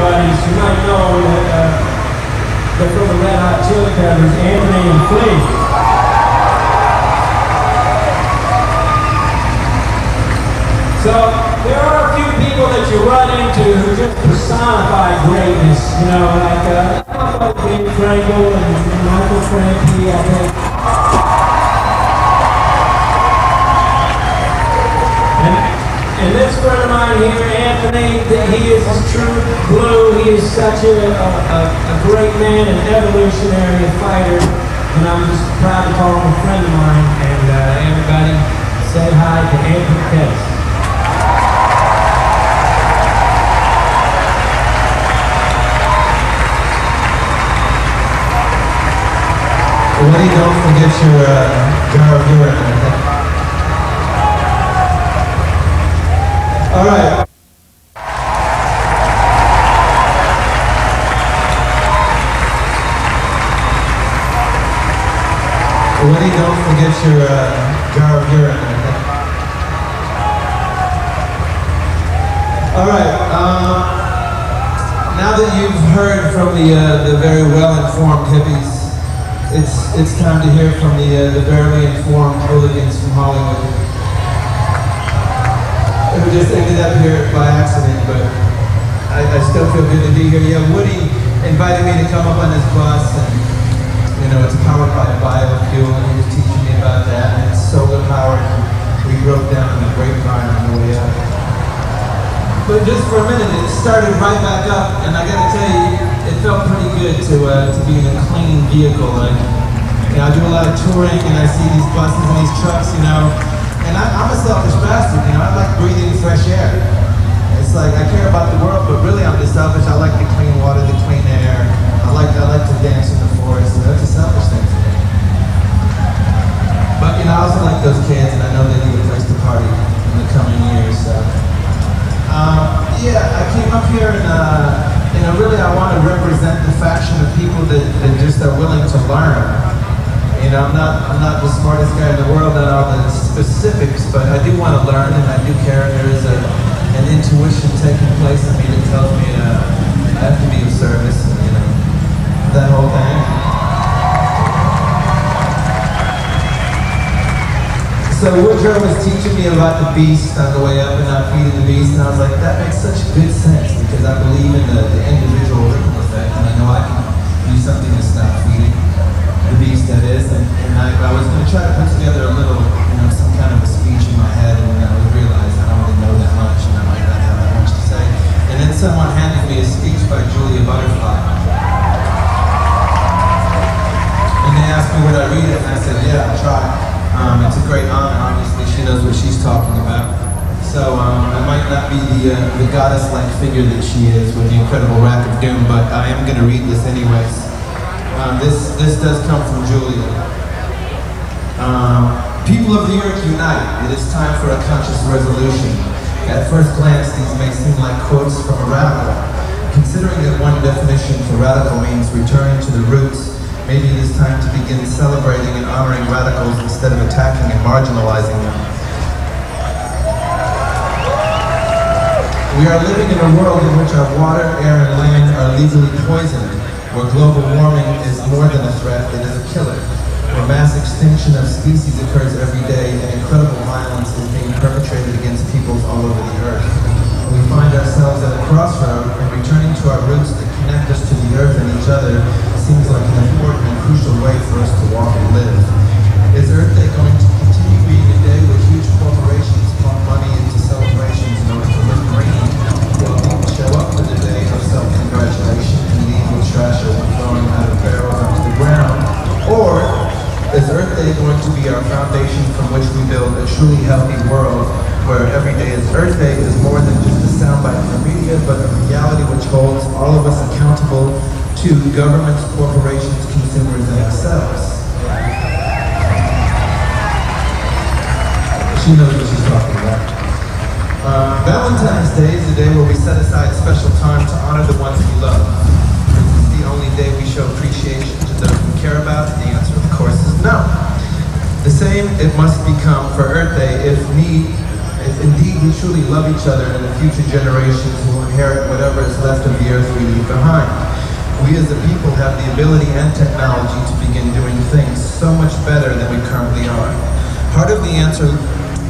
buddies. You might know that they're from the Red Hot Chili Peppers, Anthony and Flea. So there are a few people that you run into who just personify greatness, you know, like Ben Frankel and Michael Frankie, I think. And this friend of mine here, Anthony, he is true blue. He is such a great man, an evolutionary fighter, and I'm just proud to call him a friend of mine. And everybody say hi to Anthony Pettis. Woody, don't forget your jar of urine. All right. Woody, don't forget your jar of urine. All right. Now that you've heard from the very well-informed hippies, it's time to hear from the barely informed hooligans from Hollywood. Who just ended up here by accident, but I still feel good to be here. Yeah, Woody invited me to come up on this bus, and you know, it's powered by biofuel, and he was teaching me about that, and it's solar powered. We broke down in the grapevine on the way up. But just for a minute, it started right back up, and I gotta tell you, it felt pretty good to be in a clean vehicle. Like, you know, I do a lot of touring, and I see these buses and these trucks, you know. And I'm a selfish bastard, you know, I like breathing fresh air. It's like, I care about the world, but really I'm just selfish. I like the clean water, the clean air. I like to dance in the forest, and that's a selfish thing for me. But, you know, I also like those kids, and I know they need a place to party in the coming years, so. Yeah, I came up here and, you know, really I want to represent the faction of people that just are willing to learn. You know, I'm not the smartest guy in the world on all the specifics, but I do want to learn, and I do care. There is an intuition taking place in me that tells me I have to be of service, and, you know, that whole thing. So Woodrow was teaching me about the beast on the way up and not feeding the beast, and I was like, that makes such good sense, because I believe in the individual ripple effect, and I know I can do something to stop feeding the beast, that is, and I was going to try to put together a little, you know, some kind of a speech in my head, and I realized I don't really know that much, and I might not have that much to say. And then someone handed me a speech by Julia Butterfly. And they asked me would I read it, and I said, yeah, I'll try. It's a great honor, obviously, she knows what she's talking about. So I might not be the goddess-like figure that she is with the incredible rack of doom, but I am going to read this anyways. This does come from Julia. People of the earth unite. It is time for a conscious resolution. At first glance, these may seem like quotes from a radical. Considering that one definition for radical means returning to the roots, maybe it is time to begin celebrating and honoring radicals instead of attacking and marginalizing them. We are living in a world in which our water, air, and land are legally poisoned, where global warming is more than a threat, it is a killer, where mass extinction of species occurs every day and incredible violence is being perpetrated against peoples all over the earth. We find ourselves at a crossroad, and returning to our roots that connect us to the earth and each other seems like an important and crucial way for us to walk and live. Is Earth Day going to continue being a day where huge corporations pump money into celebrations in order to look green, while people show up for the day of self-congratulation and leave with trash overflowing out of barrels onto the ground? Or is Earth Day going to be our foundation from which we build a truly healthy world where every day is Earth Day is more than just a soundbite in the media, but a reality which holds all of us accountable to governments, corporations, consumers, and ourselves? She knows what she's talking about. Valentine's Day is the day where we set aside special time to honor the ones we love. This is the only day we show appreciation to those we care about. The answer, of course, is no. The same it must become for Earth Day if indeed we truly love each other and the future generations who will inherit whatever is left of the earth we leave behind. We as a people have the ability and technology to begin doing things so much better than we currently are. Part of the answer,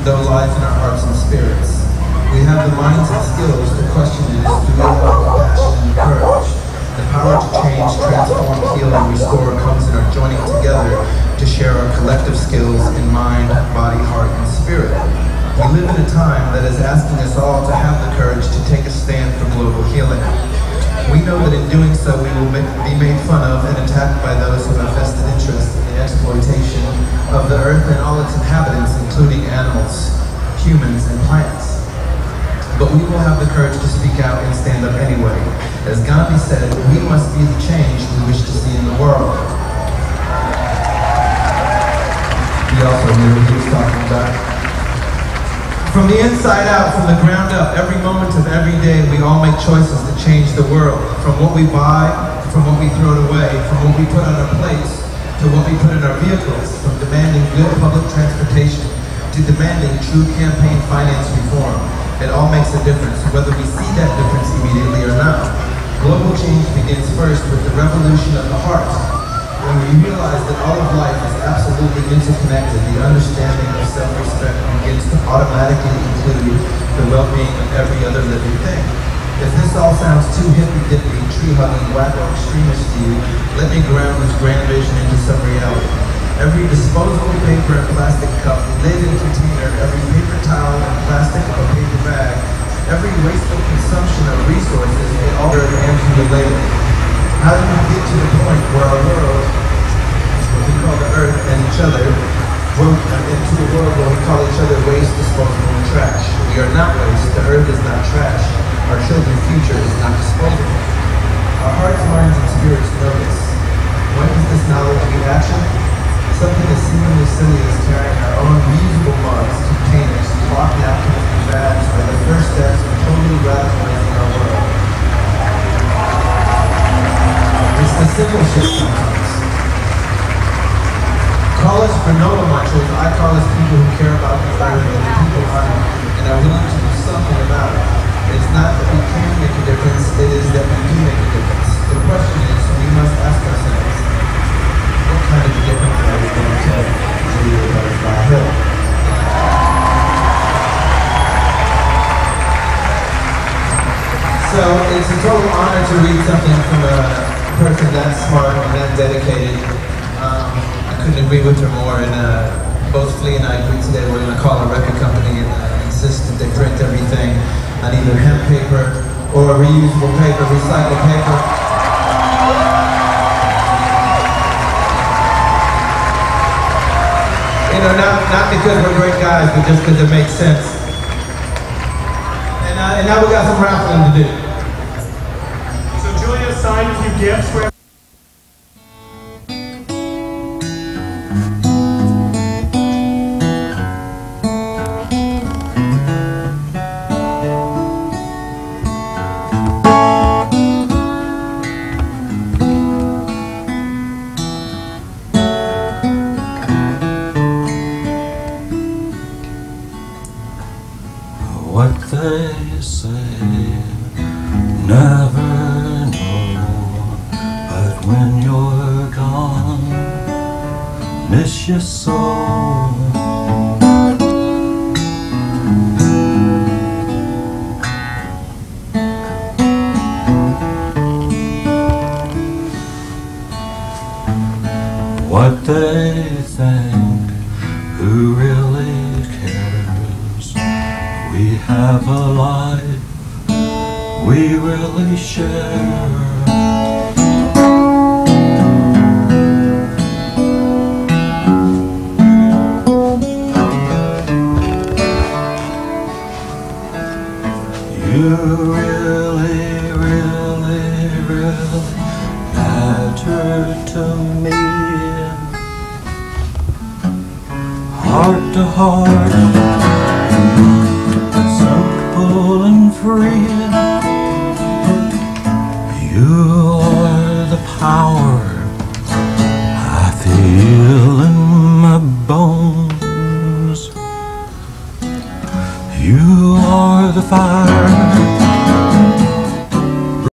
though, lies in our hearts and spirits. We have the minds and skills. The question is, do we have compassion and courage? The power to change, transform, heal, and restore comes in our joining together to share our collective skills in mind, body, heart, and spirit. We live in a time that is asking us all to have the courage to take a stand for global healing. We know that in doing so we will be made fun of and attacked by those who have vested interest in the exploitation of the earth and all its inhabitants, including animals, humans, and plants. But we will have the courage to speak out and stand up anyway. As Gandhi said, we must be the change we wish to see in the world. He also knew what he was talking about. From the inside out, from the ground up, every moment of every day, we all make choices to change the world. From what we buy, from what we throw away, from what we put on our plates, to what we put in our vehicles, from demanding good public transportation, to demanding true campaign finance reform. It all makes a difference, whether we see that difference immediately or not. Global change begins first with the revolution of the heart. When we realize that all of life is absolutely interconnected, the understanding of self-respect begins to automatically include the well-being of every other living thing. If this all sounds too hippy-dippy, tree-hugging, wacko extremist to you, let me ground this grand vision into some reality. Every disposable paper and plastic cup, lid and container, every paper towel and plastic or paper bag, every wasteful consumption of resources, it all and related. How do we get to the point where our world, what we call the earth and each other, into a world where we call each other waste, disposable, and trash? We are not waste. The earth is not trash. Our children's future is not disposable. Our hearts, minds, and spirits know this. When does this knowledge meet action? Something as seemingly silly as carrying our own reusable mugs, containers, cloth napkins, and bags are the first steps in totally radicalizing our world. It's the simple shit sometimes. Call us granola munchers, I call us people who care about the earth and the people on it, and are willing to do something about it. It's not that we can make a difference, it is that we do make a difference. The question is, we must ask ourselves, what kind of a difference are we going to make to the butterfly hill? So it's a total honor to read something from a person that smart and that dedicated. I couldn't agree with her more, and both Flea and I agreed today we're going to call a record company and insist that they print everything on either hemp paper or reusable paper, recycled paper. You know, not because we're great guys, but just because it makes sense. And now we got some raffling to do. So Julia signed a few gifts for what they say, never know, but when you're gone, miss you so. What they think, who really cares? We have a life we really share. You really, really, really matter to me. Heart to heart, simple and free. You are the power